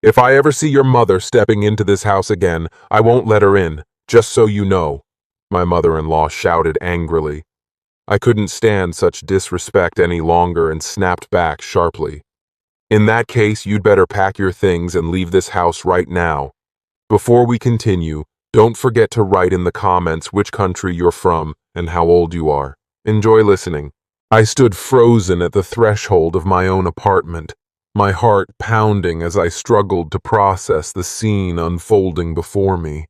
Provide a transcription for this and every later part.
If I ever see your mother stepping into this house again, I won't let her in, just so you know," my mother-in-law shouted angrily. I couldn't stand such disrespect any longer and snapped back sharply. "In that case, you'd better pack your things and leave this house right now. Before we continue, don't forget to write in the comments which country you're from and how old you are. Enjoy listening." I stood frozen at the threshold of my own apartment, my heart pounding as I struggled to process the scene unfolding before me.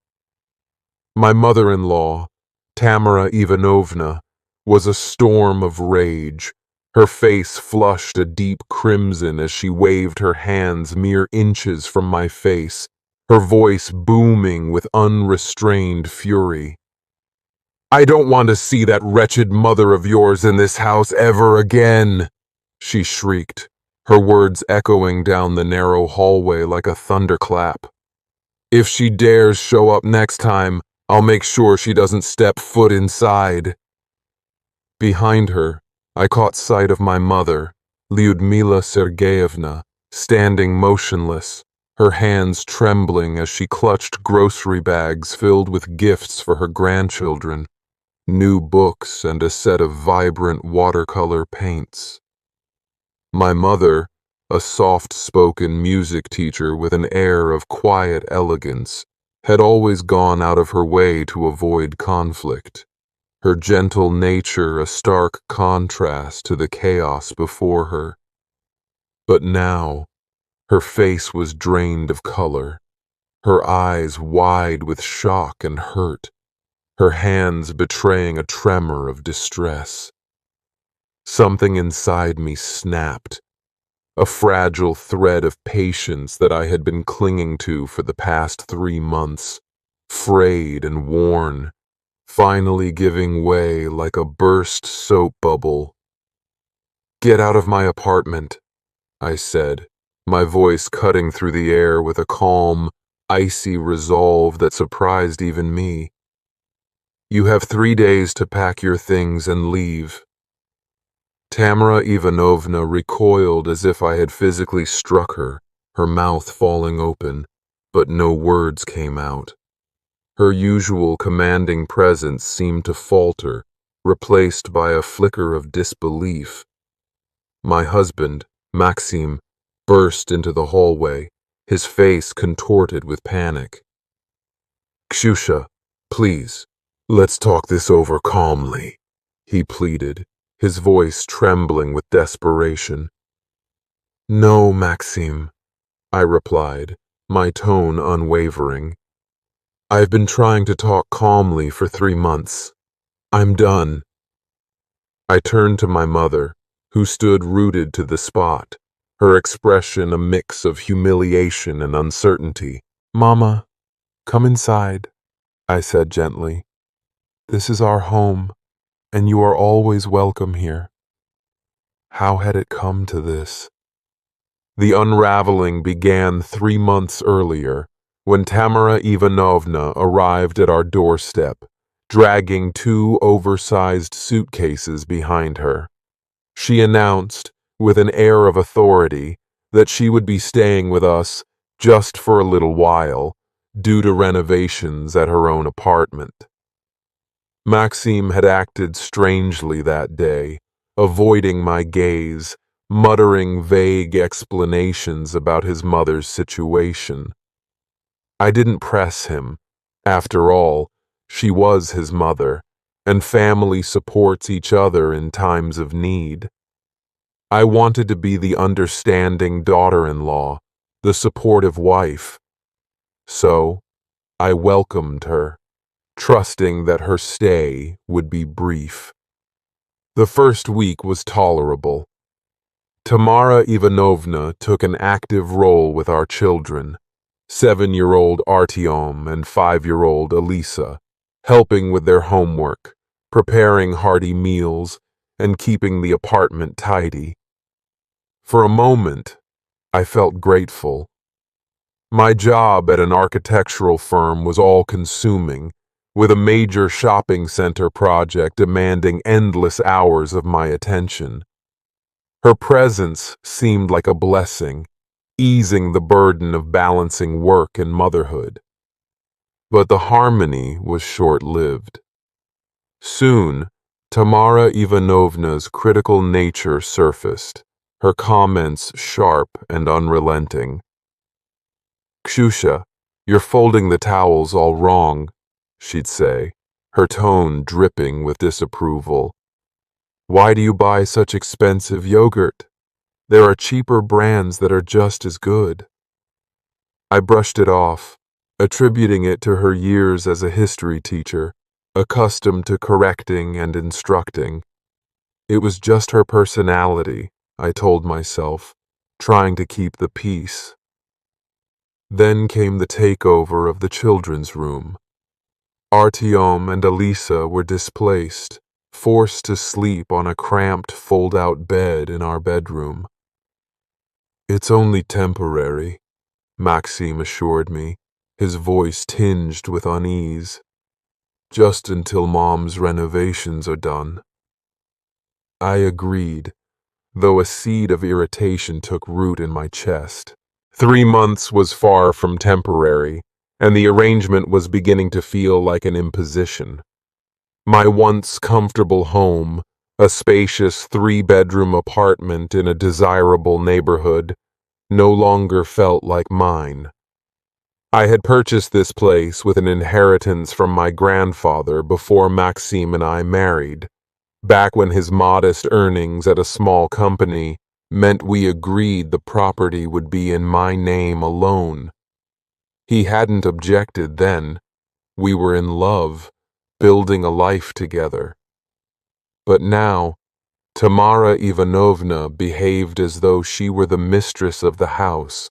My mother-in-law, Tamara Ivanovna, was a storm of rage. Her face flushed a deep crimson as she waved her hands mere inches from my face, her voice booming with unrestrained fury. "I don't want to see that wretched mother of yours in this house ever again," she shrieked, her words echoing down the narrow hallway like a thunderclap. "If she dares show up next time, I'll make sure she doesn't step foot inside." Behind her, I caught sight of my mother, Lyudmila Sergeyevna, standing motionless, her hands trembling as she clutched grocery bags filled with gifts for her grandchildren, new books and a set of vibrant watercolor paints. My mother, a soft-spoken music teacher with an air of quiet elegance, had always gone out of her way to avoid conflict, her gentle nature a stark contrast to the chaos before her. But now, her face was drained of color, her eyes wide with shock and hurt, her hands betraying a tremor of distress. Something inside me snapped, a fragile thread of patience that I had been clinging to for the past 3 months, frayed and worn, finally giving way like a burst soap bubble. "Get out of my apartment," I said, my voice cutting through the air with a calm, icy resolve that surprised even me. "You have 3 days to pack your things and leave." Tamara Ivanovna recoiled as if I had physically struck her, her mouth falling open, but no words came out. Her usual commanding presence seemed to falter, replaced by a flicker of disbelief. My husband, Maxim, burst into the hallway, his face contorted with panic. "Ksyusha, please, let's talk this over calmly," he pleaded, his voice trembling with desperation. "No, Maxim," I replied, my tone unwavering. "I've been trying to talk calmly for 3 months. I'm done." I turned to my mother, who stood rooted to the spot, her expression a mix of humiliation and uncertainty. "Mama, come inside," I said gently. "This is our home, and you are always welcome here." How had it come to this? The unraveling began 3 months earlier, when Tamara Ivanovna arrived at our doorstep, dragging 2 oversized suitcases behind her. She announced, with an air of authority, that she would be staying with us just for a little while, due to renovations at her own apartment. Maxim had acted strangely that day, avoiding my gaze, muttering vague explanations about his mother's situation. I didn't press him. After all, she was his mother, and family supports each other in times of need. I wanted to be the understanding daughter-in-law, the supportive wife. So, I welcomed her, trusting that her stay would be brief. The first week was tolerable. Tamara Ivanovna took an active role with our children, 7-year-old Artyom and 5-year-old Elisa, helping with their homework, preparing hearty meals, and keeping the apartment tidy. For a moment, I felt grateful. My job at an architectural firm was all-consuming, with a major shopping center project demanding endless hours of my attention. Her presence seemed like a blessing, easing the burden of balancing work and motherhood. But the harmony was short-lived. Soon, Tamara Ivanovna's critical nature surfaced, her comments sharp and unrelenting. "Kshusha, you're folding the towels all wrong," she'd say, her tone dripping with disapproval. "Why do you buy such expensive yogurt? There are cheaper brands that are just as good." I brushed it off, attributing it to her years as a history teacher, accustomed to correcting and instructing. It was just her personality, I told myself, trying to keep the peace. Then came the takeover of the children's room. Artyom and Alisa were displaced, forced to sleep on a cramped fold-out bed in our bedroom. "It's only temporary," Maxim assured me, his voice tinged with unease. "Just until Mom's renovations are done." I agreed, though a seed of irritation took root in my chest. 3 months was far from temporary, and the arrangement was beginning to feel like an imposition. My once comfortable home, a spacious 3-bedroom apartment in a desirable neighborhood, no longer felt like mine. I had purchased this place with an inheritance from my grandfather before Maxim and I married, back when his modest earnings at a small company meant we agreed the property would be in my name alone. He hadn't objected then. We were in love, building a life together. But now, Tamara Ivanovna behaved as though she were the mistress of the house,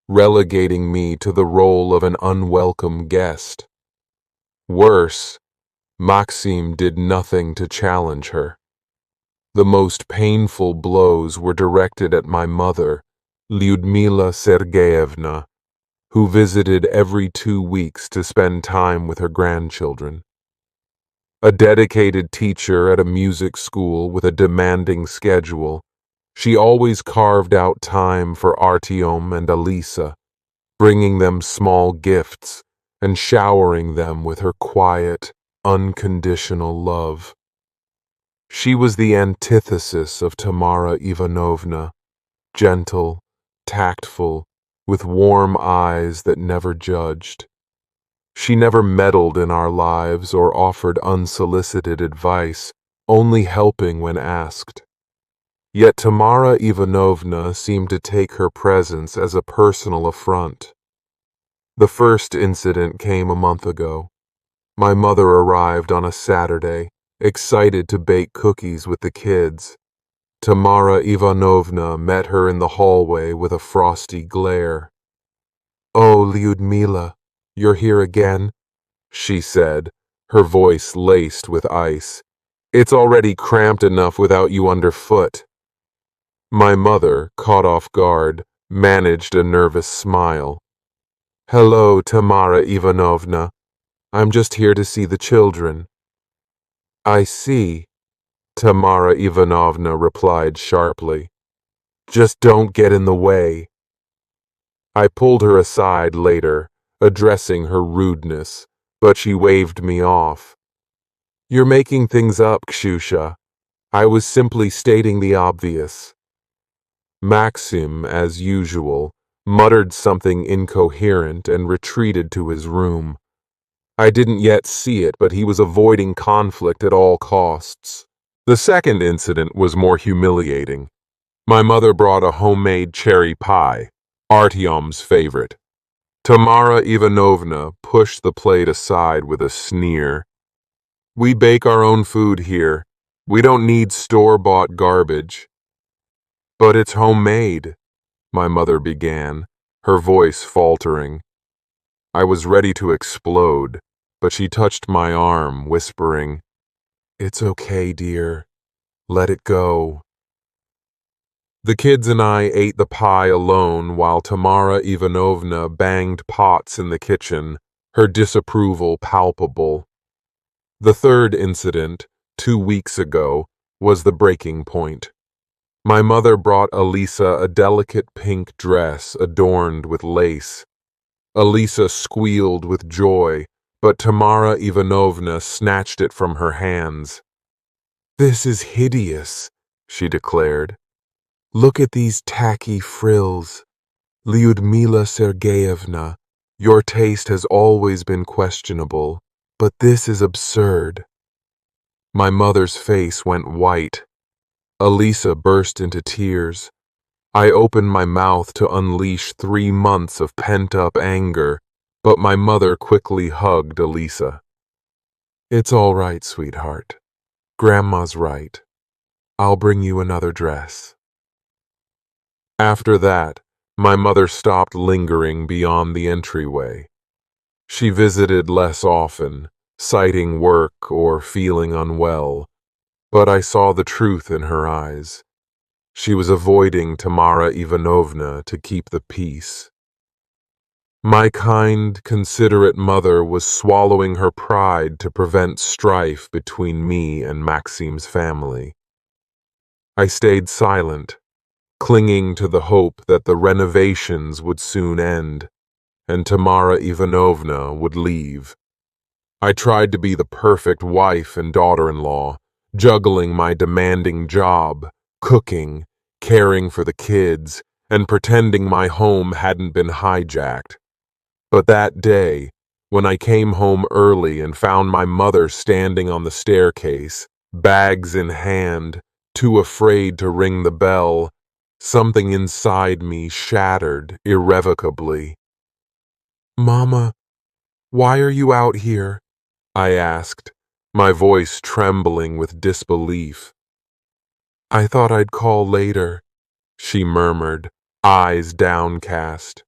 relegating me to the role of an unwelcome guest. Worse, Maxim did nothing to challenge her. The most painful blows were directed at my mother, Lyudmila Sergeyevna, who visited every 2 weeks to spend time with her grandchildren. A dedicated teacher at a music school with a demanding schedule, she always carved out time for Artyom and Alisa, bringing them small gifts and showering them with her quiet, unconditional love. She was the antithesis of Tamara Ivanovna, gentle, tactful, with warm eyes that never judged. She never meddled in our lives or offered unsolicited advice, only helping when asked. Yet Tamara Ivanovna seemed to take her presence as a personal affront. The first incident came a month ago. My mother arrived on a Saturday, excited to bake cookies with the kids. Tamara Ivanovna met her in the hallway with a frosty glare. "Oh, Lyudmila, you're here again?" she said, her voice laced with ice. "It's already cramped enough without you underfoot." My mother, caught off guard, managed a nervous smile. "Hello, Tamara Ivanovna. I'm just here to see the children." "I see," Tamara Ivanovna replied sharply. "Just don't get in the way." I pulled her aside later, addressing her rudeness, but she waved me off. "You're making things up, Kshusha. I was simply stating the obvious." Maxim, as usual, muttered something incoherent and retreated to his room. I didn't yet see it, but he was avoiding conflict at all costs. The second incident was more humiliating. My mother brought a homemade cherry pie, Artyom's favorite. Tamara Ivanovna pushed the plate aside with a sneer. "We bake our own food here. We don't need store-bought garbage." "But it's homemade," my mother began, her voice faltering. I was ready to explode, but she touched my arm, whispering, "It's okay, dear. Let it go." The kids and I ate the pie alone while Tamara Ivanovna banged pots in the kitchen, her disapproval palpable. The third incident, 2 weeks ago, was the breaking point. My mother brought Elisa a delicate pink dress adorned with lace. Elisa squealed with joy, but Tamara Ivanovna snatched it from her hands. "This is hideous," she declared. "Look at these tacky frills. Lyudmila Sergeyevna, your taste has always been questionable, but this is absurd." My mother's face went white. Elisa burst into tears. I opened my mouth to unleash 3 months of pent-up anger, but my mother quickly hugged Elisa. "It's all right, sweetheart. Grandma's right. I'll bring you another dress." After that, my mother stopped lingering beyond the entryway. She visited less often, citing work or feeling unwell, but I saw the truth in her eyes. She was avoiding Tamara Ivanovna to keep the peace. My kind, considerate mother was swallowing her pride to prevent strife between me and Maxim's family. I stayed silent, clinging to the hope that the renovations would soon end, and Tamara Ivanovna would leave. I tried to be the perfect wife and daughter-in-law, juggling my demanding job, cooking, caring for the kids, and pretending my home hadn't been hijacked. But that day, when I came home early and found my mother standing on the staircase, bags in hand, too afraid to ring the bell, something inside me shattered irrevocably. "Mama, why are you out here?" I asked, my voice trembling with disbelief. "I thought I'd call later," she murmured, eyes downcast.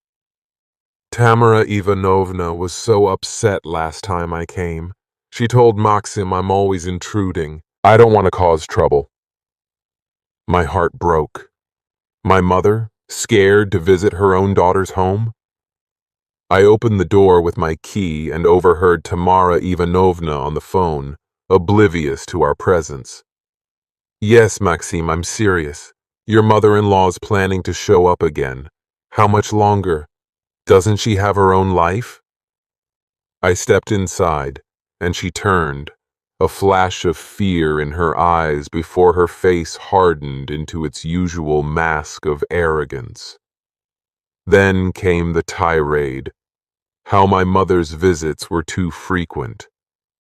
"Tamara Ivanovna was so upset last time I came. She told Maxim I'm always intruding. I don't want to cause trouble." My heart broke. My mother, scared to visit her own daughter's home? I opened the door with my key and overheard Tamara Ivanovna on the phone, oblivious to our presence. "Yes, Maxim, I'm serious. Your mother-in-law's planning to show up again. How much longer? Doesn't she have her own life?" I stepped inside, and she turned, a flash of fear in her eyes before her face hardened into its usual mask of arrogance. Then came the tirade. How my mother's visits were too frequent.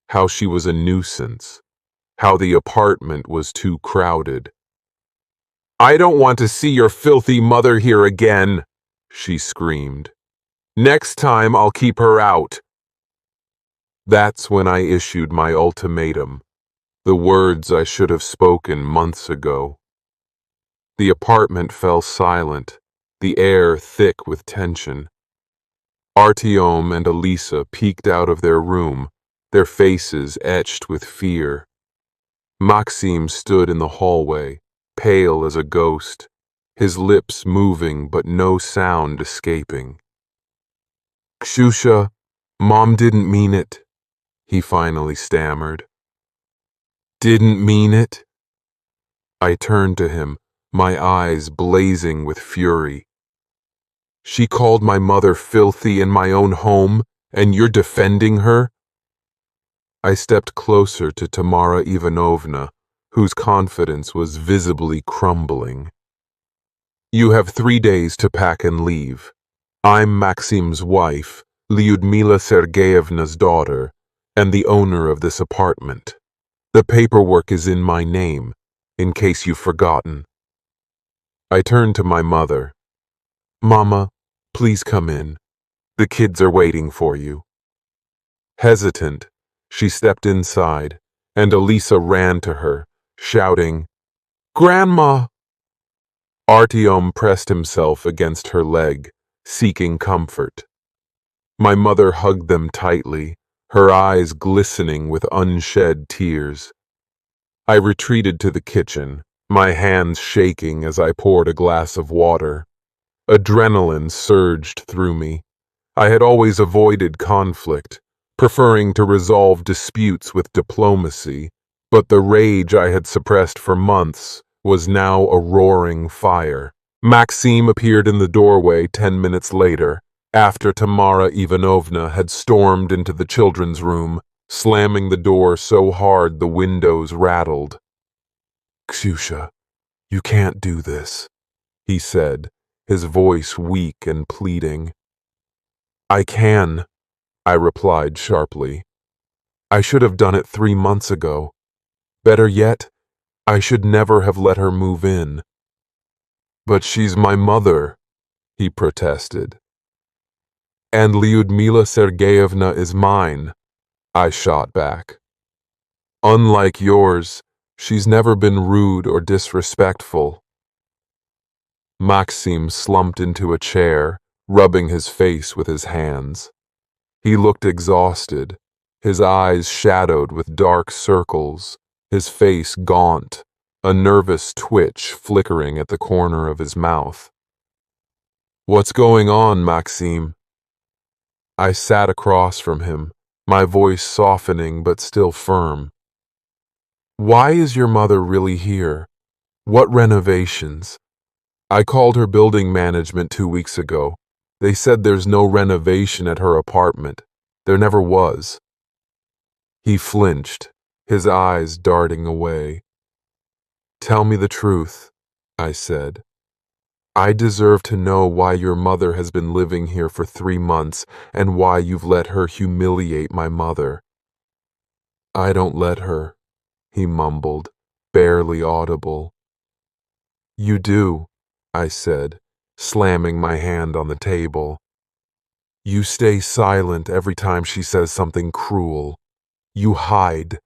How she was a nuisance. How the apartment was too crowded. "I don't want to see your filthy mother here again," she screamed. "Next time I'll keep her out." That's when I issued my ultimatum, the words I should have spoken months ago. The apartment fell silent, the air thick with tension. Artyom and Elisa peeked out of their room, their faces etched with fear. Maxim stood in the hallway, pale as a ghost, his lips moving but no sound escaping. "Kshusha, Mom didn't mean it," he finally stammered. "Didn't mean it?" I turned to him, my eyes blazing with fury. "She called my mother filthy in my own home, and you're defending her?" I stepped closer to Tamara Ivanovna, whose confidence was visibly crumbling. "You have 3 days to pack and leave. I'm Maxim's wife, Lyudmila Sergeyevna's daughter, and the owner of this apartment. The paperwork is in my name, in case you've forgotten." I turned to my mother. "Mama, please come in. The kids are waiting for you." Hesitant, she stepped inside, and Elisa ran to her, shouting, "Grandma!" Artyom pressed himself against her leg, seeking comfort. My mother hugged them tightly, her eyes glistening with unshed tears. I retreated to the kitchen, my hands shaking as I poured a glass of water. Adrenaline surged through me. I had always avoided conflict, preferring to resolve disputes with diplomacy, but the rage I had suppressed for months was now a roaring fire. Maxim appeared in the doorway 10 minutes later, after Tamara Ivanovna had stormed into the children's room, slamming the door so hard the windows rattled. "Ksyusha, you can't do this," he said, his voice weak and pleading. "I can," I replied sharply. "I should have done it 3 months ago. Better yet, I should never have let her move in." "But she's my mother," he protested. "And Lyudmila Sergeyevna is mine," I shot back. "Unlike yours, she's never been rude or disrespectful." Maxim slumped into a chair, rubbing his face with his hands. He looked exhausted, his eyes shadowed with dark circles, his face gaunt, a nervous twitch flickering at the corner of his mouth. "What's going on, Maxim?" I sat across from him, my voice softening but still firm. "Why is your mother really here? What renovations?" "I called her building management 2 weeks ago. They said there's no renovation at her apartment. There never was." He flinched, his eyes darting away. "Tell me the truth," I said. "I deserve to know why your mother has been living here for 3 months and why you've let her humiliate my mother." "I don't let her," he mumbled, barely audible. "You do," I said, slamming my hand on the table. "You stay silent every time she says something cruel. You hide.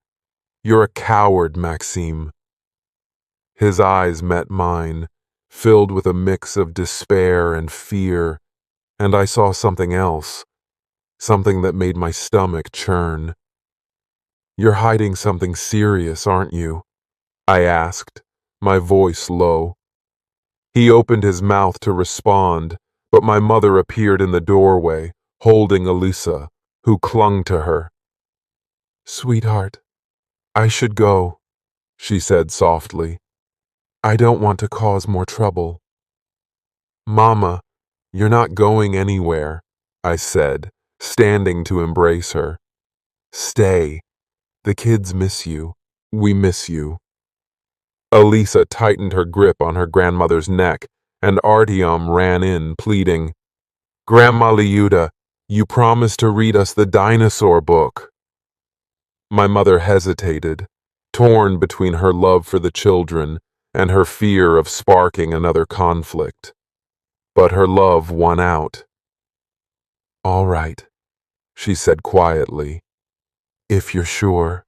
You're a coward, Maxim." His eyes met mine, filled with a mix of despair and fear, and I saw something else, something that made my stomach churn. "You're hiding something serious, aren't you?" I asked, my voice low. He opened his mouth to respond, but my mother appeared in the doorway, holding Elisa, who clung to her. "Sweetheart, I should go," she said softly. "I don't want to cause more trouble." "Mama, you're not going anywhere," I said, standing to embrace her. "Stay. The kids miss you. We miss you." Elisa tightened her grip on her grandmother's neck, and Artyom ran in, pleading, "Grandma Lyuda, you promised to read us the dinosaur book." My mother hesitated, torn between her love for the children and her fear of sparking another conflict. But her love won out. "All right," she said quietly, "if you're sure."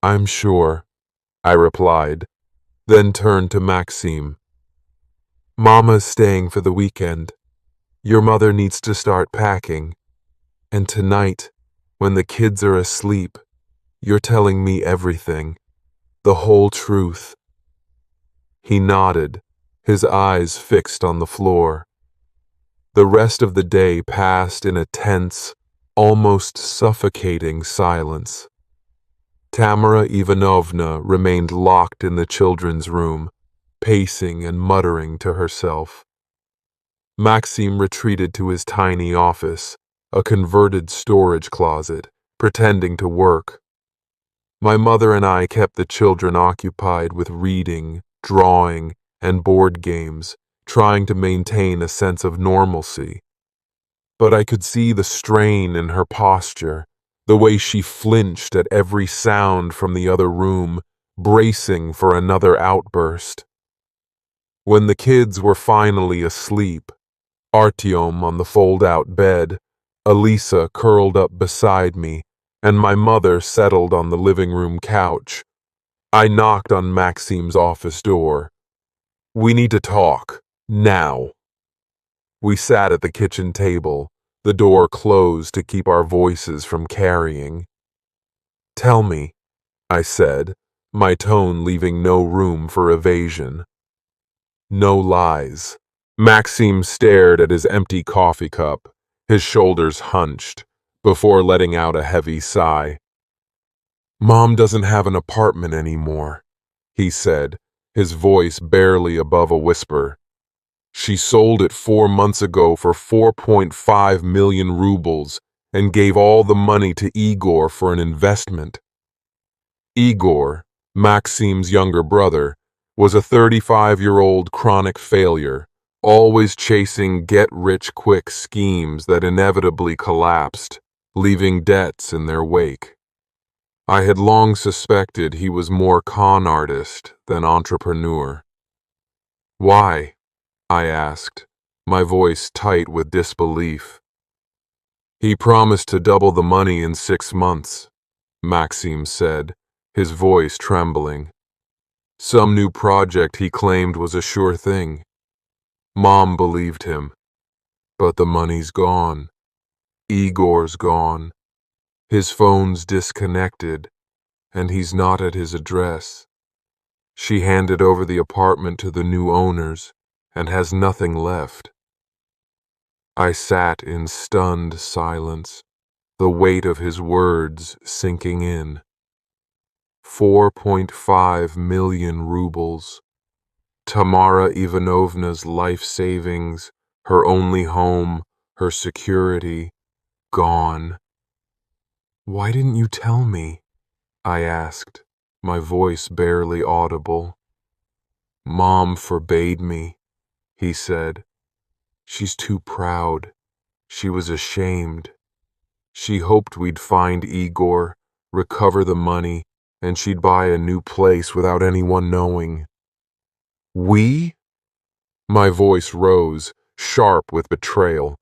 "I'm sure," I replied, then turned to Maxim. "Mama's staying for the weekend. Your mother needs to start packing. And tonight, when the kids are asleep, you're telling me everything, the whole truth." He nodded, his eyes fixed on the floor. The rest of the day passed in a tense, almost suffocating silence. Tamara Ivanovna remained locked in the children's room, pacing and muttering to herself. Maxim retreated to his tiny office, a converted storage closet, pretending to work. My mother and I kept the children occupied with reading, drawing, and board games, trying to maintain a sense of normalcy. But I could see the strain in her posture, the way she flinched at every sound from the other room, bracing for another outburst. When the kids were finally asleep, Artyom on the fold-out bed, Elisa curled up beside me, and my mother settled on the living room couch, I knocked on Maxim's office door. "We need to talk, now." We sat at the kitchen table, the door closed to keep our voices from carrying. "Tell me," I said, my tone leaving no room for evasion. "No lies." Maxim stared at his empty coffee cup, his shoulders hunched, before letting out a heavy sigh. "Mom doesn't have an apartment anymore," he said, his voice barely above a whisper. She sold it 4 months ago for 4.5 million rubles and gave all the money to Igor for an investment. Igor, Maxim's younger brother, was a 35-year-old chronic failure, always chasing get-rich-quick schemes that inevitably collapsed, leaving debts in their wake. I had long suspected he was more con artist than entrepreneur. Why? I asked, my voice tight with disbelief. He promised to double the money in 6 months, Maxim said, his voice trembling. Some new project he claimed was a sure thing. Mom believed him. But the money's gone. Igor's gone. His phone's disconnected, and he's not at his address. She handed over the apartment to the new owners and has nothing left. I sat in stunned silence, the weight of his words sinking in. 4.5 million rubles. Tamara Ivanovna's life savings, her only home, her security, gone. Why didn't you tell me? I asked, my voice barely audible. Mom forbade me, he said. She's too proud. She was ashamed. She hoped we'd find Igor, recover the money, and she'd buy a new place without anyone knowing. We? My voice rose, sharp with betrayal.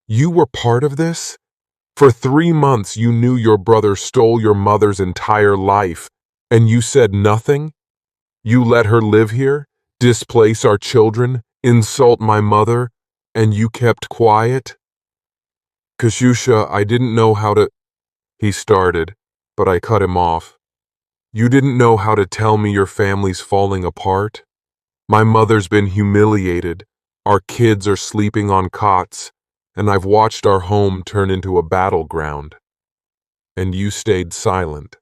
You were part of this? For 3 months you knew your brother stole your mother's entire life, and you said nothing? You let her live here, displace our children, insult my mother, and you kept quiet? Kashusha, I didn't know how to... He started, but I cut him off. You didn't know how to tell me your family's falling apart? My mother's been humiliated, our kids are sleeping on cots, and I've watched our home turn into a battleground. And you stayed silent.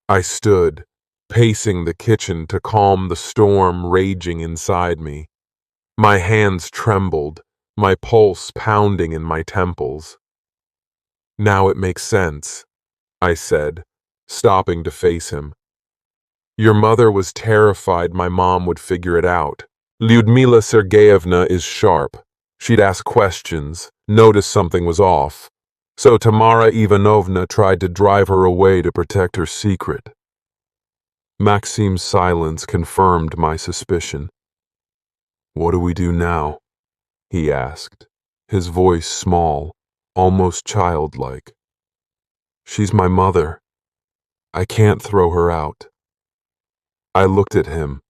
I stood, pacing the kitchen to calm the storm raging inside me. My hands trembled, my pulse pounding in my temples. Now it makes sense, I said, stopping to face him. Your mother was terrified my mom would figure it out. Lyudmila Sergeyevna is sharp. She'd ask questions, notice something was off. So Tamara Ivanovna tried to drive her away to protect her secret. Maxim's silence confirmed my suspicion. What do we do now? He asked, his voice small, almost childlike. She's my mother. I can't throw her out. I looked at him,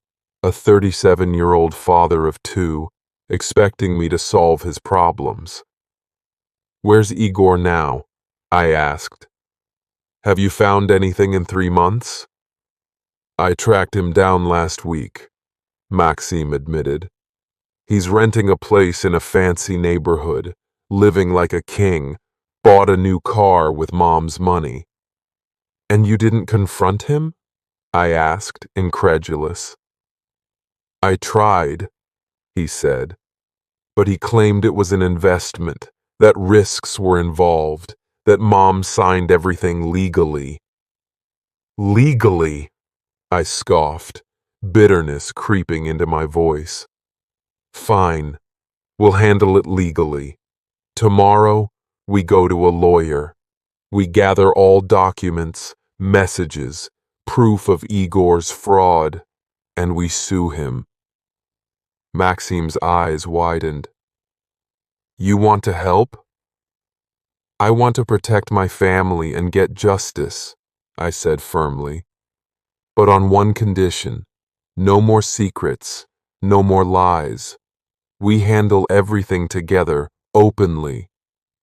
a 37-year-old father of 2, expecting me to solve his problems. Where's Igor now? I asked. Have you found anything in 3 months? I tracked him down last week, Maxim admitted. He's renting a place in a fancy neighborhood, living like a king, bought a new car with Mom's money. And you didn't confront him? I asked, incredulous. I tried, he said, but he claimed it was an investment, that risks were involved, that Mom signed everything legally. Legally? I scoffed, bitterness creeping into my voice. Fine, we'll handle it legally. Tomorrow, we go to a lawyer. We gather all documents, messages, proof of Igor's fraud, and we sue him. Maxim's eyes widened. You want to help? I want to protect my family and get justice, I said firmly. But on one condition, no more secrets, no more lies. We handle everything together, openly,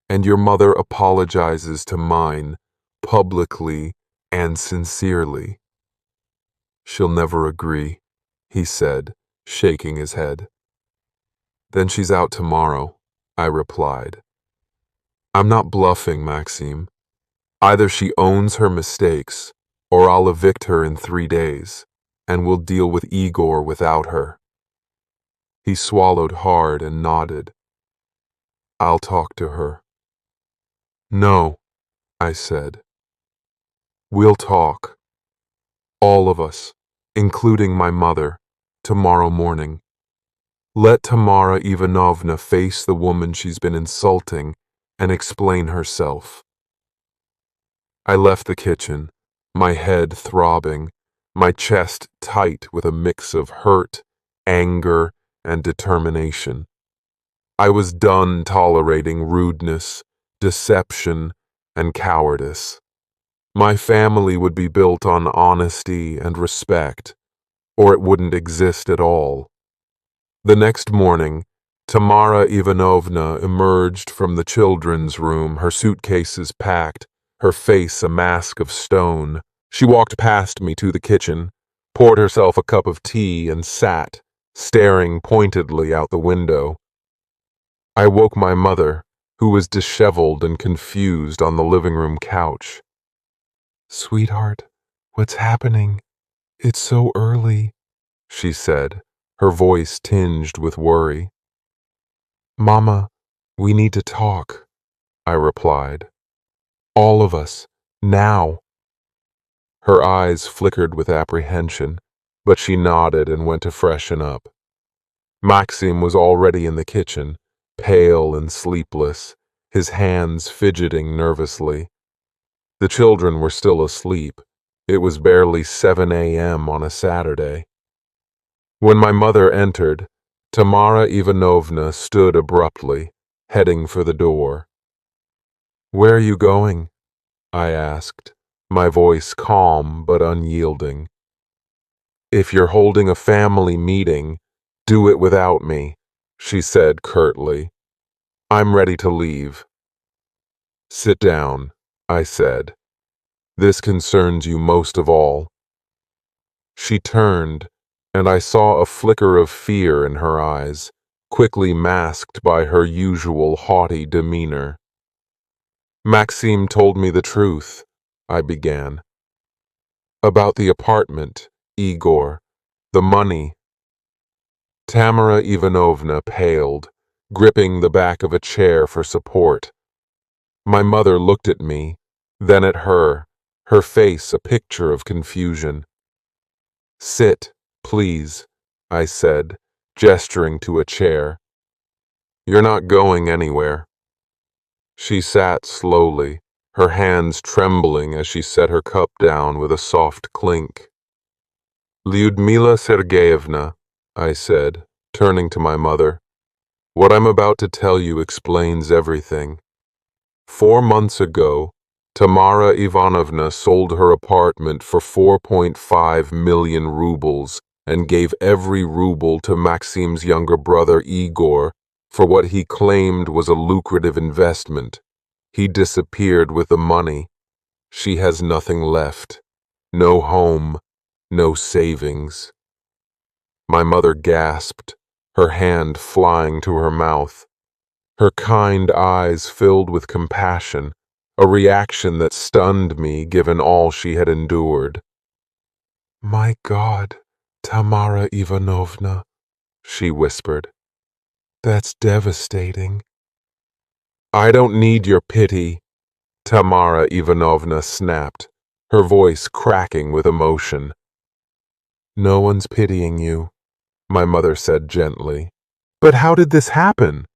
and your mother apologizes to mine, publicly and sincerely. She'll never agree, he said, shaking his head. Then she's out tomorrow, I replied. I'm not bluffing, Maxim. Either she owns her mistakes, or I'll evict her in 3 days. and we'll deal with Igor without her." He swallowed hard and nodded. "I'll talk to her." "No," I said. "We'll talk. All of us, including my mother, tomorrow morning. Let Tamara Ivanovna face the woman she's been insulting and explain herself." I left the kitchen, my head throbbing, my chest tight with a mix of hurt, anger, and determination. I was done tolerating rudeness, deception, and cowardice. My family would be built on honesty and respect, or it wouldn't exist at all. The next morning, Tamara Ivanovna emerged from the children's room, her suitcases packed, her face a mask of stone. She walked past me to the kitchen, poured herself a cup of tea, and sat, staring pointedly out the window. I woke my mother, who was disheveled and confused on the living room couch. "Sweetheart, what's happening? It's so early," she said, her voice tinged with worry. "Mama, we need to talk," I replied. "All of us, now." Her eyes flickered with apprehension, but she nodded and went to freshen up. Maxim was already in the kitchen, pale and sleepless, his hands fidgeting nervously. The children were still asleep. It was barely 7 a.m. on a Saturday. When my mother entered, Tamara Ivanovna stood abruptly, heading for the door. "Where are you going?" I asked, my voice calm but unyielding. "If you're holding a family meeting, do it without me," she said curtly. "I'm ready to leave." "Sit down," I said. "This concerns you most of all." She turned, and I saw a flicker of fear in her eyes, quickly masked by her usual haughty demeanor. "Maxim told me the truth," I began. "About the apartment, Igor, the money." Tamara Ivanovna paled, gripping the back of a chair for support. My mother looked at me, then at her face a picture of confusion. "Sit, please," I said, gesturing to a chair. "You're not going anywhere." She sat slowly, her hands trembling as she set her cup down with a soft clink. "Lyudmila Sergeyevna," I said, turning to my mother, "what I'm about to tell you explains everything. 4 months ago, Tamara Ivanovna sold her apartment for 4.5 million rubles and gave every ruble to Maxim's younger brother Igor for what he claimed was a lucrative investment. He disappeared with the money. She has nothing left. No home, no savings." My mother gasped, her hand flying to her mouth. Her kind eyes filled with compassion, a reaction that stunned me given all she had endured. "My God, Tamara Ivanovna," she whispered. "That's devastating." "I don't need your pity," Tamara Ivanovna snapped, her voice cracking with emotion. "No one's pitying you," my mother said gently. "But how did this happen?"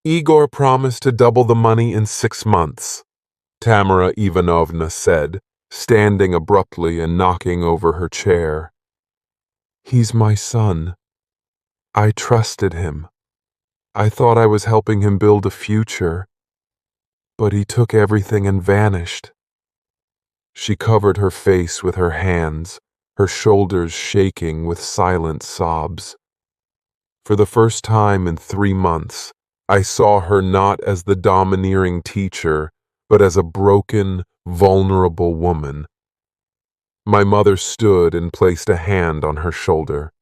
"Igor promised to double the money in 6 months," Tamara Ivanovna said, standing abruptly and knocking over her chair. "He's my son. I trusted him. I thought I was helping him build a future, but he took everything and vanished." She covered her face with her hands, her shoulders shaking with silent sobs. For the first time in 3 months, I saw her not as the domineering teacher, but as a broken, vulnerable woman. My mother stood and placed a hand on her shoulder.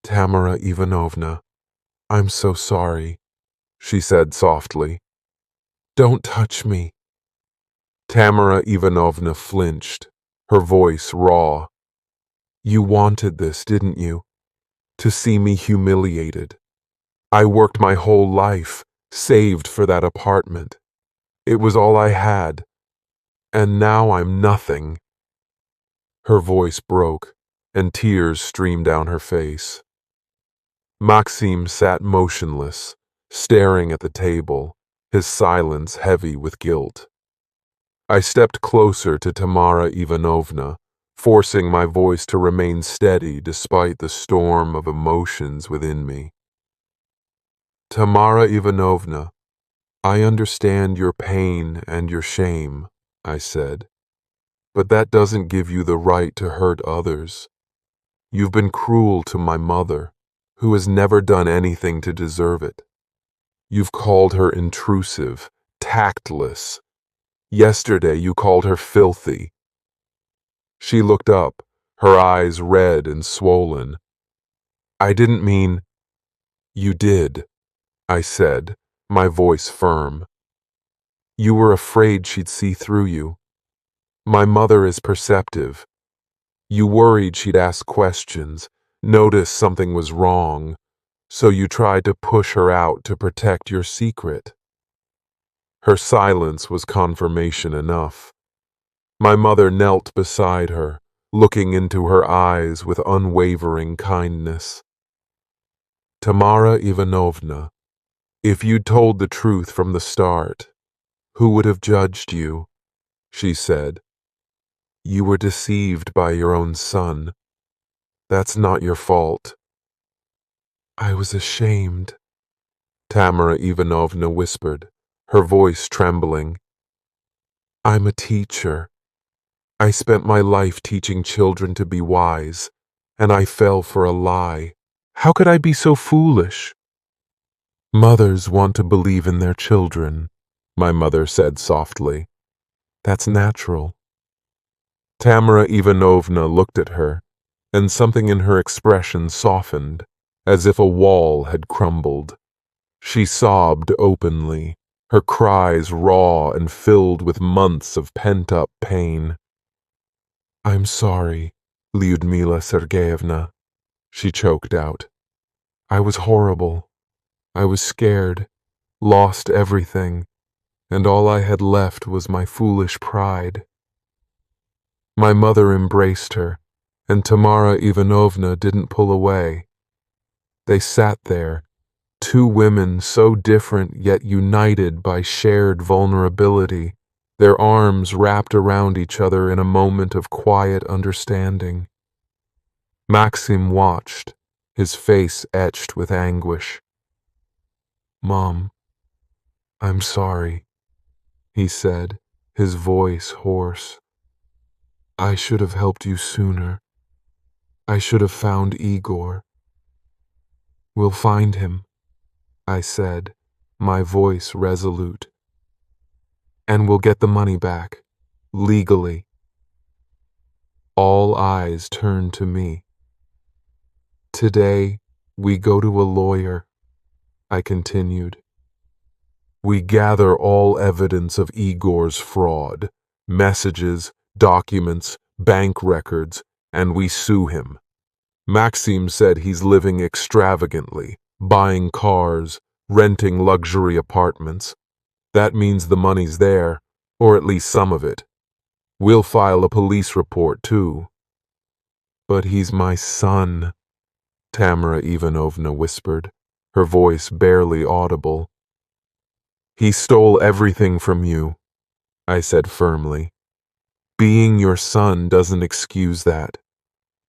"Tamara Ivanovna, I'm so sorry," she said softly. "Don't touch me." Tamara Ivanovna flinched, her voice raw. You wanted this, didn't you? To see me humiliated. I worked my whole life, saved for that apartment. It was all I had. And now I'm nothing. Her voice broke, and tears streamed down her face. Maxim sat motionless, staring at the table, his silence heavy with guilt. I stepped closer to Tamara Ivanovna, forcing my voice to remain steady despite the storm of emotions within me. Tamara Ivanovna, I understand your pain and your shame, I said, but that doesn't give you the right to hurt others. You've been cruel to my mother, who has never done anything to deserve it. You've called her intrusive, tactless. Yesterday you called her filthy. She looked up, her eyes red and swollen. I didn't mean... You did, I said, my voice firm. You were afraid she'd see through you. My mother is perceptive. You worried she'd ask questions, notice something was wrong, so you tried to push her out to protect your secret. Her silence was confirmation enough. My mother knelt beside her, looking into her eyes with unwavering kindness. Tamara Ivanovna, if you'd told the truth from the start, who would have judged you? She said. You were deceived by your own son. That's not your fault. I was ashamed, Tamara Ivanovna whispered, her voice trembling. I'm a teacher. I spent my life teaching children to be wise, and I fell for a lie. How could I be so foolish? Mothers want to believe in their children, my mother said softly. That's natural. Tamara Ivanovna looked at her, and something in her expression softened, as if a wall had crumbled. She sobbed openly, her cries raw and filled with months of pent-up pain. I'm sorry, Lyudmila Sergeyevna, she choked out. I was horrible. I was scared, lost everything, and all I had left was my foolish pride. My mother embraced her, and Tamara Ivanovna didn't pull away. They sat there, two women so different yet united by shared vulnerability, their arms wrapped around each other in a moment of quiet understanding. Maxim watched, his face etched with anguish. Mom, I'm sorry, he said, his voice hoarse. I should have helped you sooner. I should have found Igor. We'll find him, I said, my voice resolute. And we'll get the money back, legally. All eyes turned to me. Today, we go to a lawyer, I continued. We gather all evidence of Igor's fraud, messages, documents, bank records, and we sue him. Maxim said he's living extravagantly, buying cars, renting luxury apartments. That means the money's there, or at least some of it. We'll file a police report, too. But he's my son, Tamara Ivanovna whispered, her voice barely audible. He stole everything from you, I said firmly. Being your son doesn't excuse that.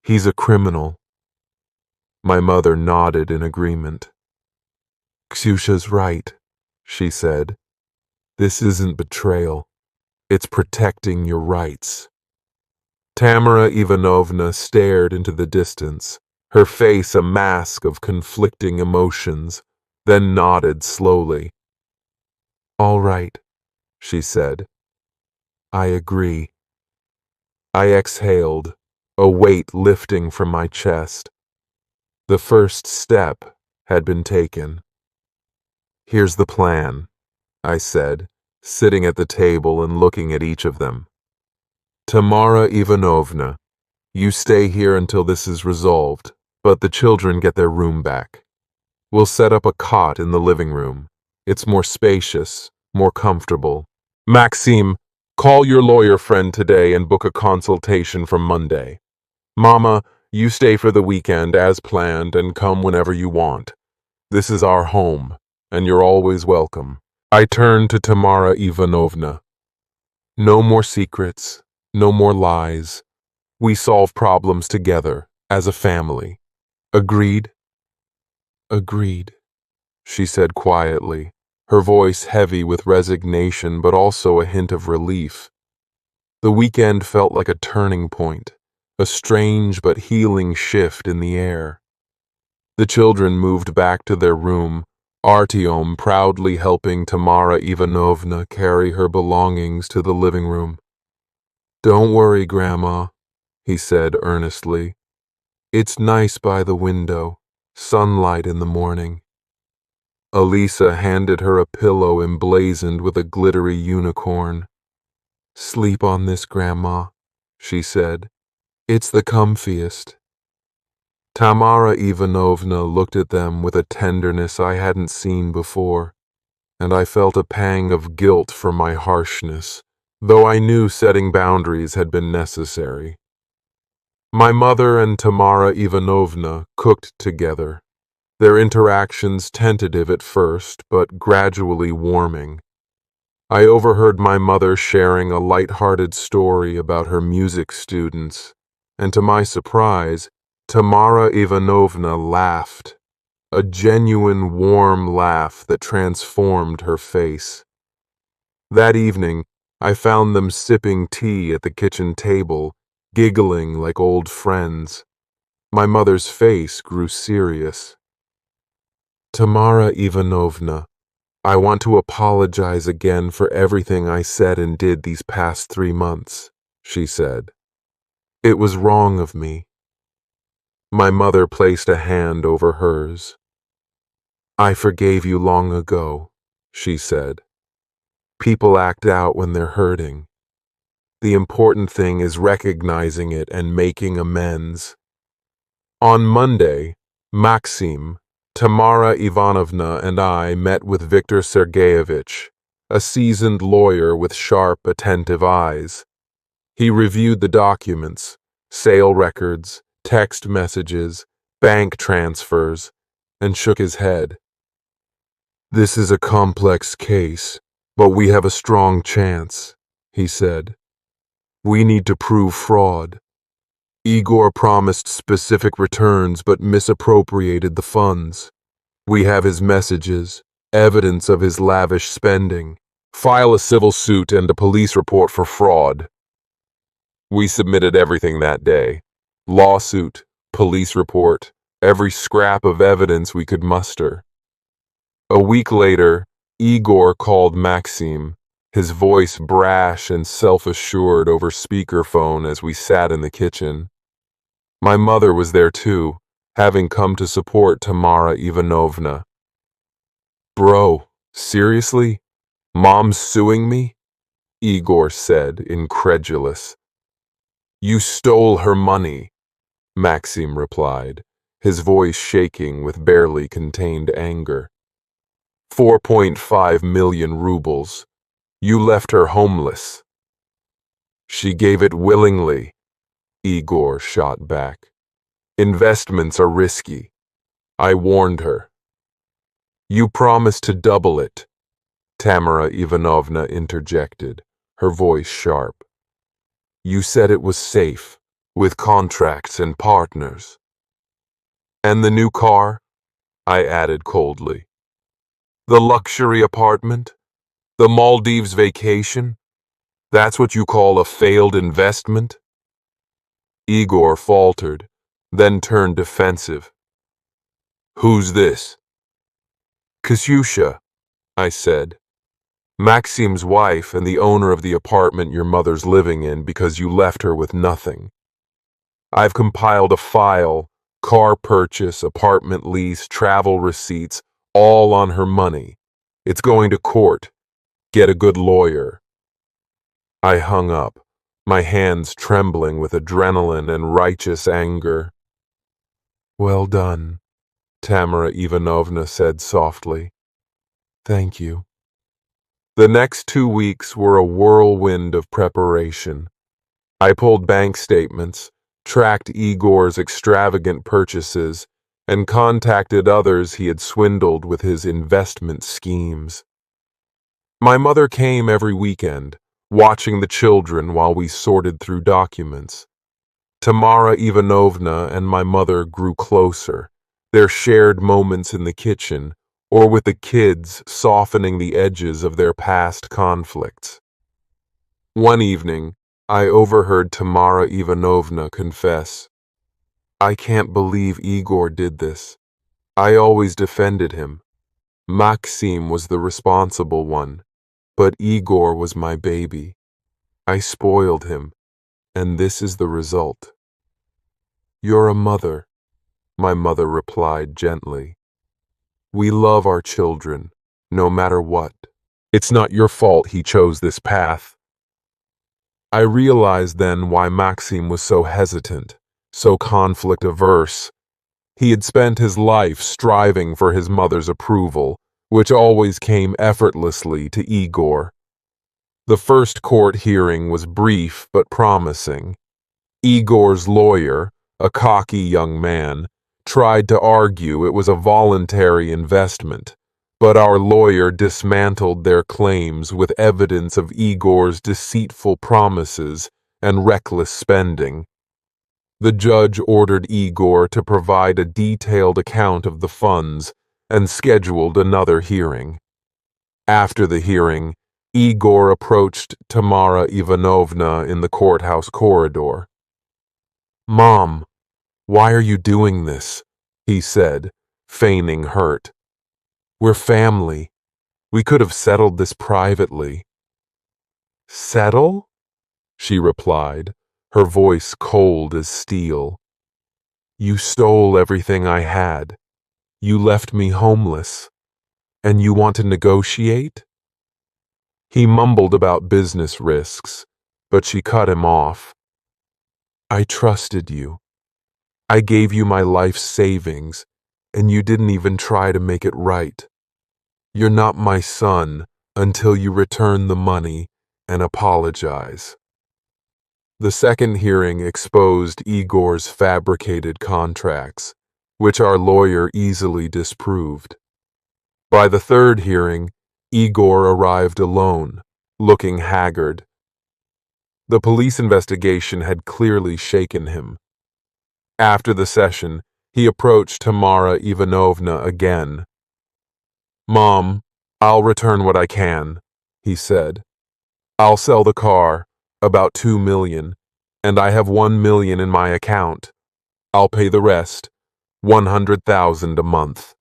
He's a criminal. My mother nodded in agreement. Ksyusha's right, she said. This isn't betrayal. It's protecting your rights. Tamara Ivanovna stared into the distance, her face a mask of conflicting emotions, then nodded slowly. All right, she said. I agree. I exhaled, a weight lifting from my chest. The first step had been taken. Here's the plan, I said, sitting at the table and looking at each of them. Tamara Ivanovna, You stay here until this is resolved, but the children get their room back. We'll set up a cot in the living room. It's more spacious, more comfortable. Maxime, call your lawyer friend today and book a consultation for Monday. Mama, you stay for the weekend as planned and come whenever you want. This is our home, and you're always welcome. I turned to Tamara Ivanovna. No more secrets, no more lies. We solve problems together, as a family. Agreed? Agreed, she said quietly, her voice heavy with resignation but also a hint of relief. The weekend felt like a turning point, a strange but healing shift in the air. The children moved back to their room, Artyom proudly helping Tamara Ivanovna carry her belongings to the living room. "Don't worry, Grandma," he said earnestly. "It's nice by the window, sunlight in the morning." Elisa handed her a pillow emblazoned with a glittery unicorn. "Sleep on this, Grandma," she said. "It's the comfiest." Tamara Ivanovna looked at them with a tenderness I hadn't seen before, and I felt a pang of guilt for my harshness, though I knew setting boundaries had been necessary. My mother and Tamara Ivanovna cooked together, their interactions tentative at first, but gradually warming. I overheard my mother sharing a light-hearted story about her music students, and to my surprise, Tamara Ivanovna laughed, a genuine warm laugh that transformed her face. That evening, I found them sipping tea at the kitchen table, giggling like old friends. My mother's face grew serious. "Tamara Ivanovna, I want to apologize again for everything I said and did these past 3 months," she said. "It was wrong of me." My mother placed a hand over hers. "I forgave you long ago," she said. "People act out when they're hurting. The important thing is recognizing it and making amends." On Monday, Maxim, Tamara Ivanovna and I met with Viktor Sergeyevich, a seasoned lawyer with sharp, attentive eyes. He reviewed the documents, sale records, text messages, bank transfers, and shook his head. "This is a complex case, but we have a strong chance," he said. "We need to prove fraud. Igor promised specific returns but misappropriated the funds. We have his messages, evidence of his lavish spending. File a civil suit and a police report for fraud." We submitted everything that day. Lawsuit, police report, every scrap of evidence we could muster. A week later, Igor called Maxim, his voice brash and self-assured over speakerphone as we sat in the kitchen. My mother was there too, having come to support Tamara Ivanovna. "Bro, seriously? Mom's suing me?" Igor said, incredulous. "You stole her money," Maxim replied, his voice shaking with barely contained anger. 4.5 million rubles. You left her homeless." "She gave it willingly," Igor shot back. "Investments are risky. I warned her." "You promised to double it," Tamara Ivanovna interjected, her voice sharp. "You said it was safe, with contracts and partners." "And the new car?" I added coldly. "The luxury apartment? The Maldives vacation? That's what you call a failed investment?" Igor faltered, then turned defensive. "Who's this?" "Kasyusha," I said. "Maxim's wife and the owner of the apartment your mother's living in because you left her with nothing. I've compiled a file, car purchase, apartment lease, travel receipts, all on her money. It's going to court. Get a good lawyer." I hung up, my hands trembling with adrenaline and righteous anger. "Well done," Tamara Ivanovna said softly. "Thank you." The next 2 weeks were a whirlwind of preparation. I pulled bank statements, tracked Igor's extravagant purchases, and contacted others he had swindled with his investment schemes. My mother came every weekend, watching the children while we sorted through documents. Tamara Ivanovna and my mother grew closer, their shared moments in the kitchen, or with the kids softening the edges of their past conflicts. One evening, I overheard Tamara Ivanovna confess, "I can't believe Igor did this. I always defended him. Maxim was the responsible one, but Igor was my baby. I spoiled him, and this is the result." "You're a mother," my mother replied gently. "We love our children, no matter what. It's not your fault he chose this path." I realized then why Maxim was so hesitant, so conflict-averse. He had spent his life striving for his mother's approval, which always came effortlessly to Igor. The first court hearing was brief but promising. Igor's lawyer, a cocky young man, tried to argue it was a voluntary investment, but our lawyer dismantled their claims with evidence of Igor's deceitful promises and reckless spending. The judge ordered Igor to provide a detailed account of the funds and scheduled another hearing. After the hearing, Igor approached Tamara Ivanovna in the courthouse corridor. "Mom, why are you doing this?" he said, feigning hurt. "We're family. We could have settled this privately." "Settle?" she replied, her voice cold as steel. "You stole everything I had. You left me homeless. And you want to negotiate?" He mumbled about business risks, but she cut him off. "I trusted you. I gave you my life's savings, and you didn't even try to make it right. You're not my son until you return the money and apologize." The second hearing exposed Igor's fabricated contracts, which our lawyer easily disproved. By the third hearing, Igor arrived alone, looking haggard. The police investigation had clearly shaken him. After the session, he approached Tamara Ivanovna again. "Mom, I'll return what I can," he said. "I'll sell the car, about 2 million, and I have 1 million in my account. I'll pay the rest, 100,000 a month."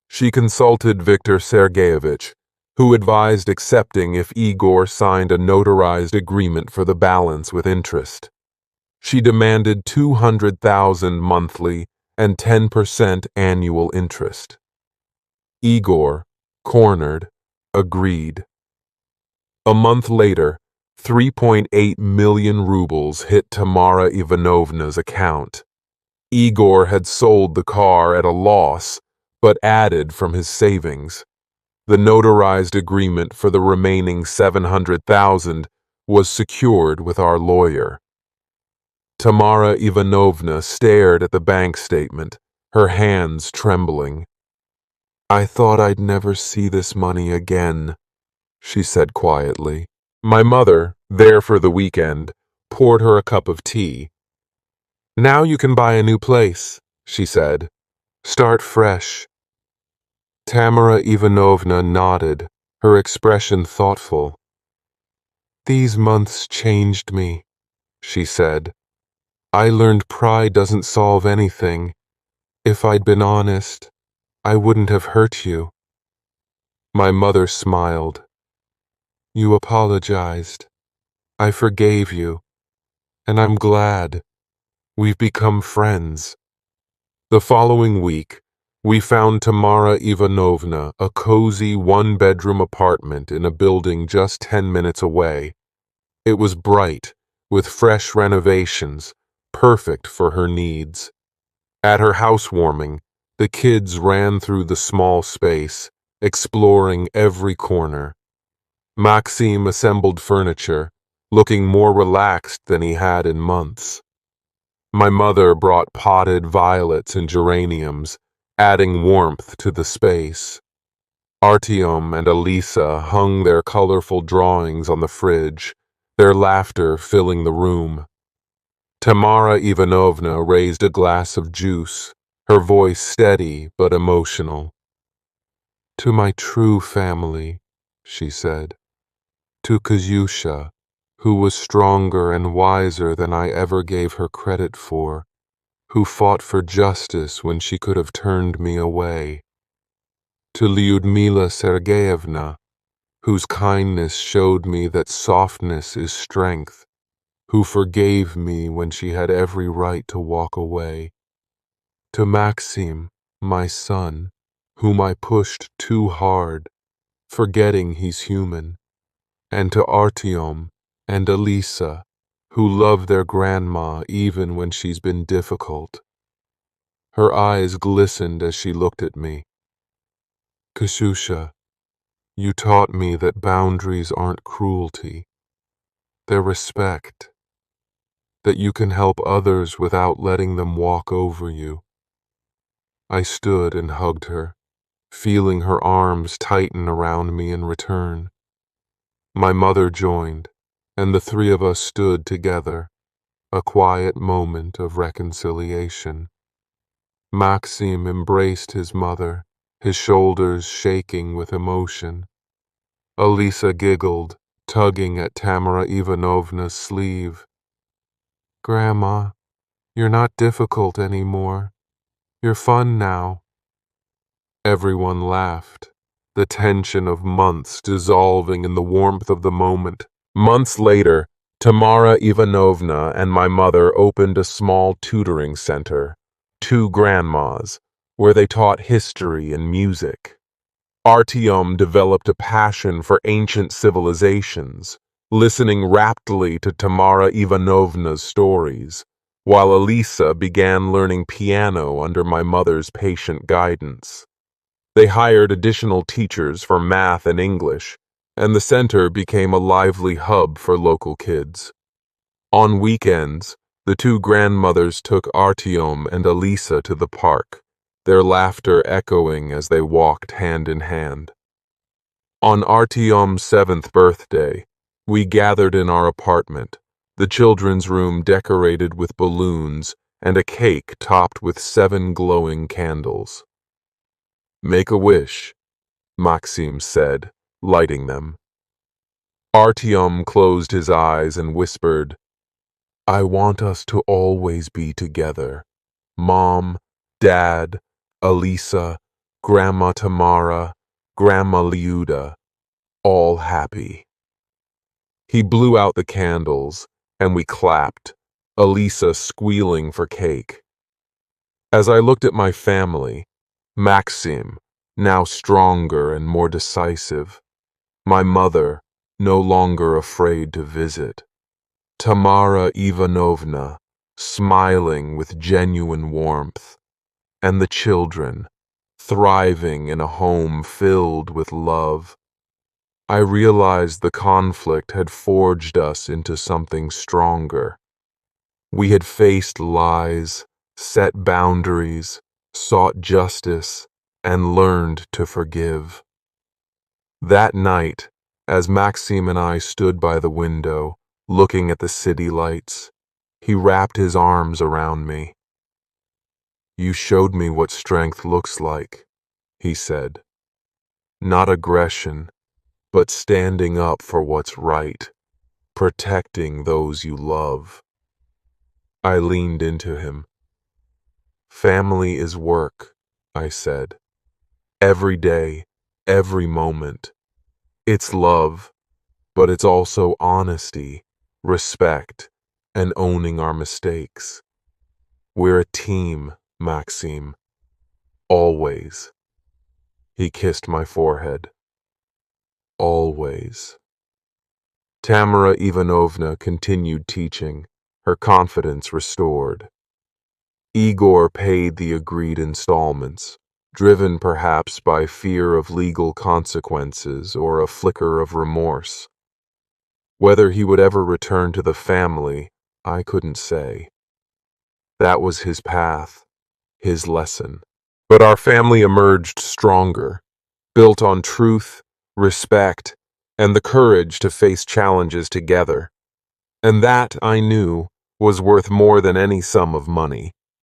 She consulted Viktor Sergeyevich, who advised accepting if Igor signed a notarized agreement for the balance with interest. She demanded 200,000 monthly and 10% annual interest. Igor, cornered, agreed. A month later, 3.8 million rubles hit Tamara Ivanovna's account. Igor had sold the car at a loss, but added from his savings. The notarized agreement for the remaining 700,000 was secured with our lawyer. Tamara Ivanovna stared at the bank statement, her hands trembling. "I thought I'd never see this money again," she said quietly. My mother, there for the weekend, poured her a cup of tea. "Now you can buy a new place," she said. "Start fresh." Tamara Ivanovna nodded, her expression thoughtful. "These months changed me," she said. "I learned pride doesn't solve anything. If I'd been honest, I wouldn't have hurt you." My mother smiled. "You apologized. I forgave you. And I'm glad. We've become friends." The following week, we found Tamara Ivanovna a cozy one-bedroom apartment in a building just 10 minutes away. It was bright, with fresh renovations, perfect for her needs. At her housewarming, the kids ran through the small space, exploring every corner. Maxime assembled furniture, looking more relaxed than he had in months. My mother brought potted violets and geraniums, adding warmth to the space. Artyom and Elisa hung their colorful drawings on the fridge, their laughter filling the room. Tamara Ivanovna raised a glass of juice, her voice steady but emotional. "To my true family," she said. "To Kazyusha, who was stronger and wiser than I ever gave her credit for, who fought for justice when she could have turned me away. To Lyudmila Sergeyevna, whose kindness showed me that softness is strength, who forgave me when she had every right to walk away. To Maxim, my son, whom I pushed too hard, forgetting he's human, and to Artyom and Elisa, who love their grandma even when she's been difficult." Her eyes glistened as she looked at me. "Kashusha, you taught me that boundaries aren't cruelty. They're respect. That you can help others without letting them walk over you." I stood and hugged her, feeling her arms tighten around me in return. My mother joined, and the three of us stood together, a quiet moment of reconciliation. Maxim embraced his mother, his shoulders shaking with emotion. Elisa giggled, tugging at Tamara Ivanovna's sleeve. "Grandma, you're not difficult anymore. You're fun now." Everyone laughed, the tension of months dissolving in the warmth of the moment. Months later, Tamara Ivanovna and my mother opened a small tutoring center, Two Grandmas, where they taught history and music. Artyom developed a passion for ancient civilizations, listening raptly to Tamara Ivanovna's stories, while Elisa began learning piano under my mother's patient guidance. They hired additional teachers for math and English, and the center became a lively hub for local kids. On weekends, the two grandmothers took Artyom and Elisa to the park, their laughter echoing as they walked hand in hand. On Artyom's 7th birthday, we gathered in our apartment, the children's room decorated with balloons and a cake topped with 7 glowing candles. "Make a wish," Maxim said, lighting them. Artyom closed his eyes and whispered, "I want us to always be together. Mom, Dad, Elisa, Grandma Tamara, Grandma Liuda, all happy." He blew out the candles, and we clapped, Elisa squealing for cake. As I looked at my family, Maxim, now stronger and more decisive, my mother, no longer afraid to visit, Tamara Ivanovna, smiling with genuine warmth, and the children, thriving in a home filled with love. I realized the conflict had forged us into something stronger. We had faced lies, set boundaries, sought justice, and learned to forgive. That night, as Maxim and I stood by the window, looking at the city lights, he wrapped his arms around me. "You showed me what strength looks like," he said. "Not aggression, but standing up for what's right, protecting those you love." I leaned into him. "Family is work," I said. "Every day, every moment. It's love, but it's also honesty, respect, and owning our mistakes. We're a team, Maxim. Always." He kissed my forehead. "Always." Tamara Ivanovna continued teaching, her confidence restored. Igor paid the agreed installments, driven perhaps by fear of legal consequences or a flicker of remorse. Whether he would ever return to the family, I couldn't say. That was his path, his lesson. But our family emerged stronger, built on truth, respect, and the courage to face challenges together. And that, I knew, was worth more than any sum of money.